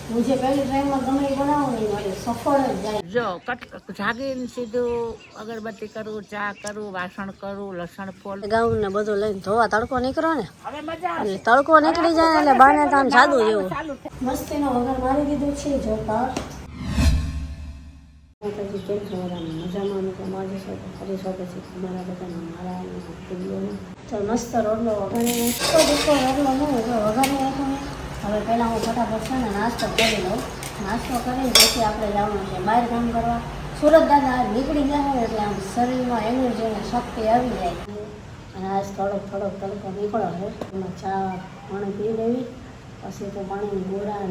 હું જે પહેલી ટ્રાયમાં ગમે એ બનાવું ને મારે સફળ જ જાય. જો જાગીને સીધું અગરબત્તી કરું, ચા કરું, વાસણ કરું, લસણ ફોલ ગાઉન ને બધું લઈને ધોવા તડકો નીકળો ને હવે મજા એટલે તડકો નીકળી જાય એટલે બાને તો આમ જાદુ જેવું મસ્તીનો વગર મારી દીધું છે. જોતા માતાજી કેમ છો બધા મજામાં? અમે તો માજી છો ફરી શકો છે તમારા બધાને મારા વિડીયોને તો મસ્ત રોટલો વઘારીને રોટલો ન હોય વઘારી નાખો. હવે પહેલાં હું ફટાફટ છે ને નાસ્તો કરી લઉં. નાસ્તો કરીને પછી આપણે જવાનું છે બહાર કામ કરવા. સુરત દાદા નીકળી જાય ને એટલે આમ શરીરમાં એનર્જી અને શક્તિ આવી જાય. અને આજ થોડોક તડકો નીકળો છે એમાં ચા પાણી પી લેવી. પછી તો પાણીની ગોળા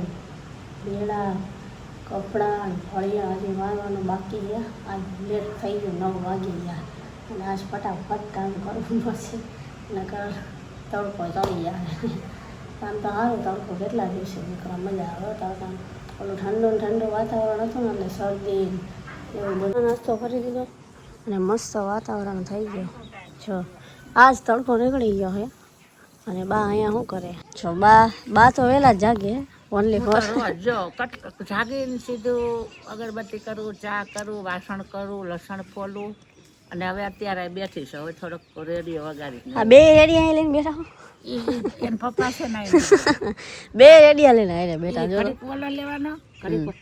બેડા કપડાં ફળિયા હજી વાળવાનું બાકી ગયા. આજ લેટ થઈ ગયું 9 વાગી ગયા અને આજ ફટાફટ કામ કરવું પડશે નકર તડકો ચડી જાય. કામ તો સારું તડકો કેટલા દિવસે નીકળવા મજા આવે. તડકા ઓલું ઠંડુ વાતાવરણ હતું ને એટલે શરદી એવું બધો નાસ્તો કરી દીધો અને મસ્ત વાતાવરણ થઈ ગયો. જો આજ તડકો નીકળી ગયો છે અને બા અહીંયા શું કરે? જો બા તો વહેલા જ જાગે ઓનલી ફોર. જો જાગીને સીધું અગરબત્તી કરું, ચા કરું, વાસણ કરું, લસણ ફોલું અને હવે અત્યારે બેઠી છે. હવે થોડોક રેડિયો વગાડી. આ બે રેડિયા લઈને બેઠા હો? એને પપ્પા છે ને બે રેડિયા લઈને આવ્યા બેટા. જો ઘડીક ઓલો લેવાનો, ઘડીક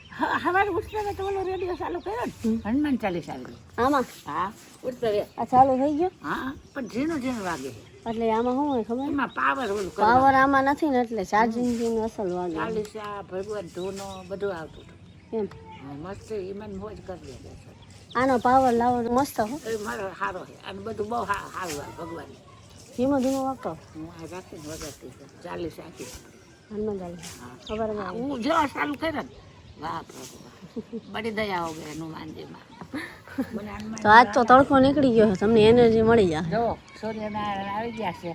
હવારે ઉઠતા તો ઓલો રેડિયો ચાલુ કર્યો ને હનુમાન ચાલીસા આવી. આમાં હા ઉઠતા રે આ ચાલુ થઈ ગયો. હા પણ ઝીણું વાગે એટલે આમાં શું હોય ખબર? એમાં પાવર પાવર આમાં નથી ને એટલે ચાર્જિંગ થી અસલ વાગે. ચાલીસા ભગવાન ધૂનો બધું આવતું હતું એમ મસ્ત ઈમાન મોજ કરી દે. આનો પાવર લાવવાનો મસ્ત હો. એ મારો સારો છે અને બધું બહુ સારું ભગવાન. ધીમો વાગતો હું આ રાખીને વગાડતી છું 40 આપી હનુમાન ચાલીસા ખબર હું જેવા ચાલુ કર્યા ને વાહ બડી દયા હો ગઈ હનુમાનજીમાં. તો આજ તો તડકો નીકળી ગયો તમને એનર્જી મળી જાય. જો સૂર્યનારાયણ આવી ગયા છે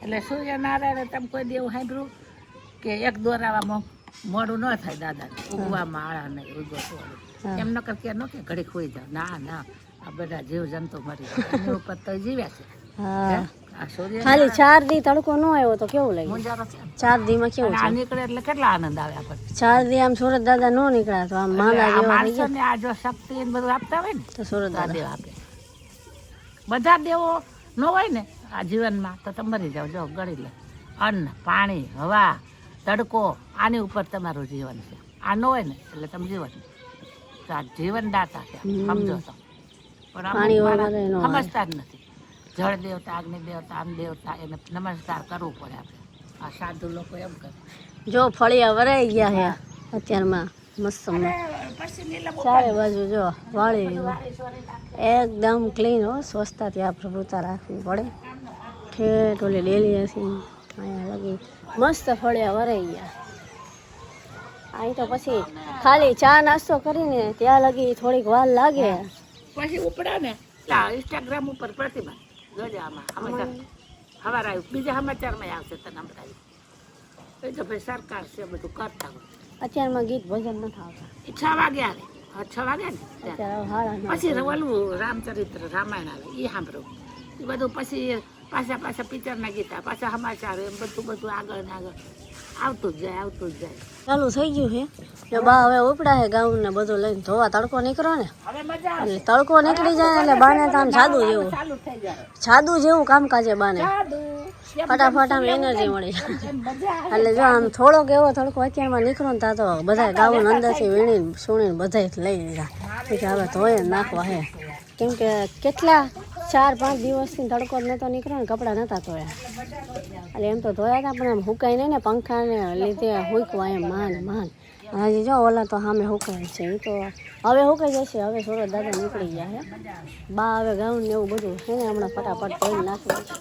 એટલે સૂર્યનારાયણ તમે કોઈ દેવું સાંભળ્યું કે એક દોરાવામાં મોડું ન થાય દાદા ઉગવામાં આળા નહીં ઉગો એમ ન કરતા ન કે ઘડી ખોઈ જાવ. ના આ બધા જીવ જંતુ મરી જાય એની ઉપર તો જીવ્યા છે. હા ખાલી 4 દી તડકો ન આવ્યો તો કેવું લાગે? 4 દી માં કેવું આ નીકળે એટલે કેટલા આનંદ આવે આપણને. 4 દી આમ સુરત દાદા નો નીકળ્યા તો આમ માંદા જેવા થઈ માણસોને આ જો શક્તિ ને બધું આપતા હોય ને તો સુરત દાદા આપે. બધા દેવો ન હોય ને આ જીવનમાં તો તમે મરી જાવ. જો ગળી લે અન્ન પાણી હવા તડકો આની ઉપર તમારું જીવન છે. આ ન હોય ને એટલે તમે જીવન તો આ જીવન દાતા છે સમજો તો. પણ સમજતા જ નથી. જળ દેવતા અગ્નિ દેવતા આમ દેવતા એને નમસ્કાર કરવું પડે આપણે. આ સાધુ લોકો એમ કરે. જો ફળિયા વરાઈ ગયા છે અત્યારમાં મસ્ત ચારે બાજુ જો વાળી એકદમ ક્લીન હો. સ્વચ્છતાથી આ પ્રભુતા રાખવી પડે. ઠેઠ ઓલી ડેલી હશે અહીંયા લગી મસ્ત ફળિયા વરાઈ ગયા. અહીં તો પછી ખાલી ચા નાસ્તો કરીને ત્યાં લગી થોડીક વાર લાગે પછી ઉપડે ને ઇન્સ્ટાગ્રામ ઉપર પ્રતિભા જોજે આમાં સમાચાર સવાર આવ્યું બીજા સમાચારમાં આવશે તને સંભળાયું. એ તો ભાઈ સરકાર છે બધું કરતા હોય. અત્યારમાં ગીત ભજન નથી આવતા. 6 વાગ્યા ને 6 વાગ્યા ને પછી ઓલું રામચરિત્ર રામાયણ આવે એ સાંભળવું. એ બધું પછી પાછા પિક્ચરના ગીતા પાછા સમાચાર એમ બધું આગળ ને આગળ આવતું જ જાય. ચાલુ થઈ ગયું છે બા હવે ઉપડા છે ગાઉન ને બધું લઈને ધોવા તડકો નીકળો ને એટલે તડકો નીકળી જાય એટલે બાને તો આમ જાદુ જેવું કામકાજે બાને ફટાફટ આમ એનર્જી મળી જાય. એટલે જો આમ થોડોક એવો તડકો અત્યારમાં નીકળો ને ત્યાં તો બધા ગાઉન અંદરથી વીણીને સુણીને બધા લઈ લીધા કે હવે ધોઈ નાખવા હે. કેમ કે કેટલા 4-5 દિવસથી તડકો જ નહોતો નીકળ્યો ને કપડાં નહોતા ધોયા. એટલે એમ તો ધોયા હતા પણ આમ હુકાય નહીં ને પંખાને લીધે હુકવા એમ માન હજી જો ઓલા તો સામે હુકાય છે. એ તો હવે હુકાઈ જશે. હવે સુરત દાદા નીકળી ગયા છે. બા હવે ગાઉન ને એવું બધું છે ને હમણાં ફટાફટ ધોઈને નાખવું છે.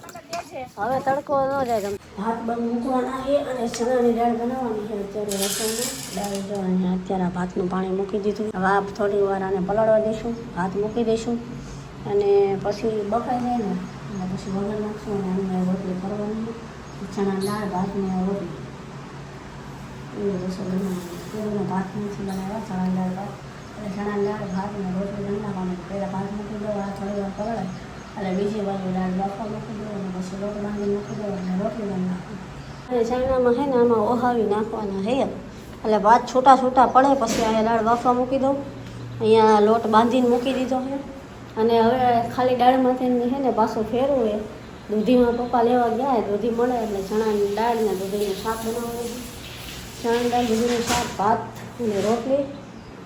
હવે તડકો ન જાય. ભાત બંધ મૂકવાના છે અને ચણાની દાળ બનાવવાની છે. અત્યારે રસોઈમાં દાળ જો અહીંયા અત્યારે ભાતનું પાણી મૂકી દીધું. હવે આપ થોડી વાર આને પલાળવા દઈશું. ભાત મૂકી દઈશું અને પછી બફાઈ જાય ને એટલે પછી વગર નાખશું અને આને રોટલી કરવાની. ચણા દાળ ભાત ને રોટલી એવું રસોઈ બનાવવાની. ભાત નથી બનાવ્યા ચણા દાળ ભાત એટલે ચણા દાળ ભાત ને રોટલી બની નાખવાની. પહેલાં ભાત મૂકી દો આ થોડી વાર પલાળે એટલે બીજી બાજુ દાળ બાફવા મૂકી દો અને પછી લોટ બાંધી મૂકી દો અને રોટલી બની નાખવાની. અને ચાઇનામાં છે ને આમાં ઓહાવી નાખવાના છે એટલે ભાત છૂટા છૂટા પડે પછી અહીંયા દાળ બાફવા મૂકી દઉં. અહીંયા લોટ બાંધીને મૂકી દીધો છે અને હવે ખાલી દાળમાંથી છે ને પાછું ફેરવું એ દૂધીમાં પપ્પા લેવા ગયા દૂધી મળે એટલે ચણાની દાળ ને દૂધીનું શાક બનાવવાનું છે. ચણાની દાળ દૂધીનું શાક ભાત અને રોટલી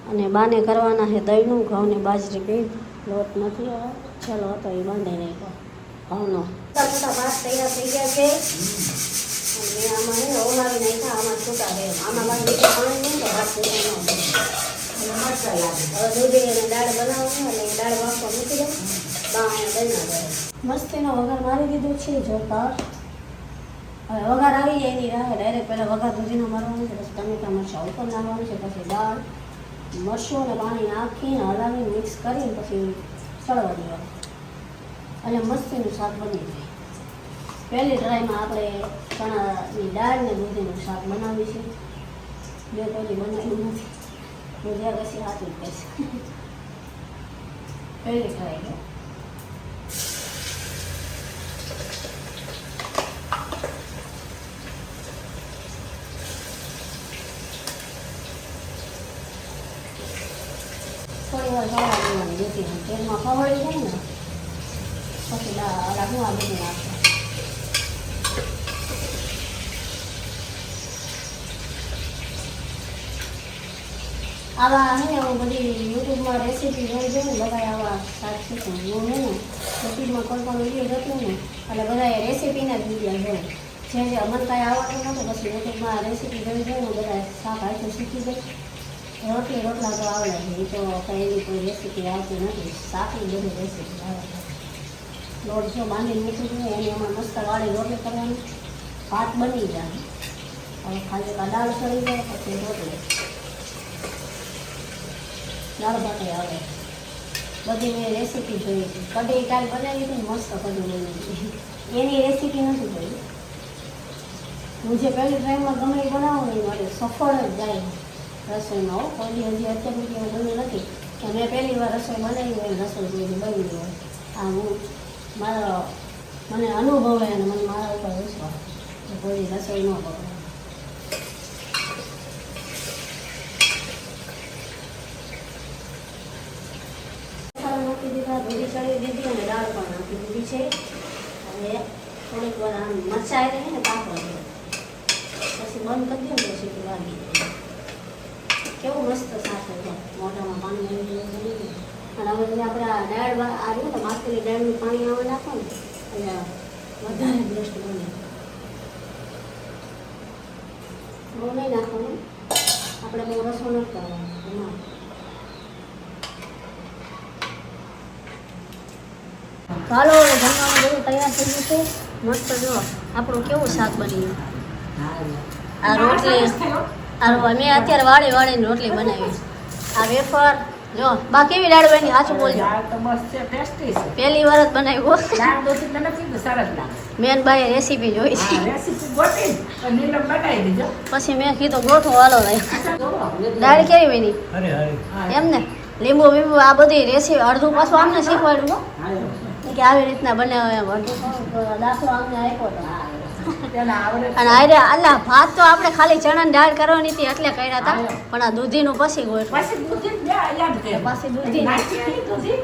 અને બાને કરવાના છે દહીંનું ઘઉં ને બાજરી બે લોટ નથી હવે ચાલો હતો એ બાંધી નાખ્યો ઘઉંનો. છૂટા ભાત તૈયાર થઈ ગયા છે અને આમાં છે ને ઓલાવી નાખ્યા આમાં છૂટા છે આમાં બાજુ પાણી નહીં તો ભાત છૂટા ન હવે દૂધી અને દાળ બનાવવું અને દાળ બાફવા મૂકી દઉં બા અહીંયા દઈ ના મસ્તીનો વઘાર મારી દીધો છે જોરદાર. હવે વઘાર આવી જાય એની રાહે ડાયરેક્ટ પહેલાં વઘાર દૂધીનો મારવાનું છે પછી ટમેટા મરચાં ઉપર નાખવાનું છે પછી દાળ મરચું અને પાણી નાખીને હલાવીને મિક્સ કરીને પછી ચડવા દેવાનું અને મસ્તીનું શાક બની જાય. પહેલી ટ્રાયમાં આપણે ચણાની દાળ ને દૂધીનું શાક બનાવી છે. બે પહેલી બનાવ્યું નથી જ્યાં પછી હાથું જ કહીશ પહેલી ટ્રાય. થોડી વાર ખવડા દેવાની દૂધી તેલમાં ખવડી જાય ને પછી હું આ બધું નાખું. આવા હે હું બધી યુટ્યુબમાં રેસીપી જોઈ જોઈને બધા આવા શાક શીખું હું હે ને યુટ્યુબમાં કોઈ પણ વિડીયો જોતું ને એટલે બધાએ રેસીપીના જ વિડીયો જોયું જે અમને કાંઈ આવડતું નહોતું પછી યુટ્યુબમાં રેસીપી જોઈ જોઈને બધા શાક હાથું શીખી ગઈ. રોટલી રોટલા તો આવડે છે એ તો કંઈ એવી કોઈ રેસીપી આવતી નથી શાકની બધી રેસીપી આવડે. લોટ જો બાંધીને મૂકી દઈએ એની એમાં મસ્ત વાળી રોટલી કરવાની ભાત બની જાય. હવે ખાલી દાળ ચડી જાય પછી રોટલી દાળ ભાતે આવે બધી મેં રેસીપી જોઈ હતી. કઢી કાલ બનાવી હતી મસ્ત કઢી બની એની રેસીપી નથી જોઈ. હું જે પહેલી ટ્રાયમાં ગમે એ બનાવું ને મારે સફળ જ જાય રસોઈમાં. કોઈ હજી અત્યાર સુધી એવું બન્યું નથી કે મેં પહેલી વાર રસોઈ બનાવી હોય રસોઈ જોઈને બની હોય. આ હું મને અનુભવ અને મને મારા ઉપર વિશ્વાસ કોઈ રસોઈ ન બગડે. નાખી દીધા દૂધી ચડી દીધી અને દાળ પણ નાખી દીધી છે. હવે થોડીક વાર આમ મરચાં આવી ને પાકવા દે પછી બંધ કરી દે પછી વાગી જાય. કેવું મસ્ત શાક છે મોઢામાં પાણી આવી ગયું બની ગયું. અને હવે જે આપણે આ દાળ આવ્યું તો માથેલી દાળનું પાણી આવે નાખો ને એટલે વધારે બેસ્ટ બને. બહુ નહીં નાખવાનું આપણે બહુ રસો નથી કરવાનો એમાં. ચાલો જમવાનું બધું તૈયાર થઈ ગયું છે મસ્ત. જો આપણું કેવું શાક બની ગયું. આ રોટલી મેં અત્યારે વાળીને રોટલી બનાવી. આ વેફર જો બા કેવી દાળ બની સાચું બોલજો. પહેલી વાર જ બનાવ્યું. મેન બાઈએ રેસીપી જોઈ છે પછી મેં કીધું ગોઠો હાલો દાળ કેવી બની એમ ને લીંબુ બીંબુ આ બધી રેસીપી અડધું પાછું આમને શીખવાડ્યું કે આવી રીતના બનાવે એમ. અડધું દાખલો અમને આપ્યો હતો અને અરે અલ્લા ભાત તો આપણે ખાલી ચણાની દાળ કરવાની હતી એટલે કર્યા હતા પણ આ દૂધીનું પછી ગોઠવું પછી દૂધી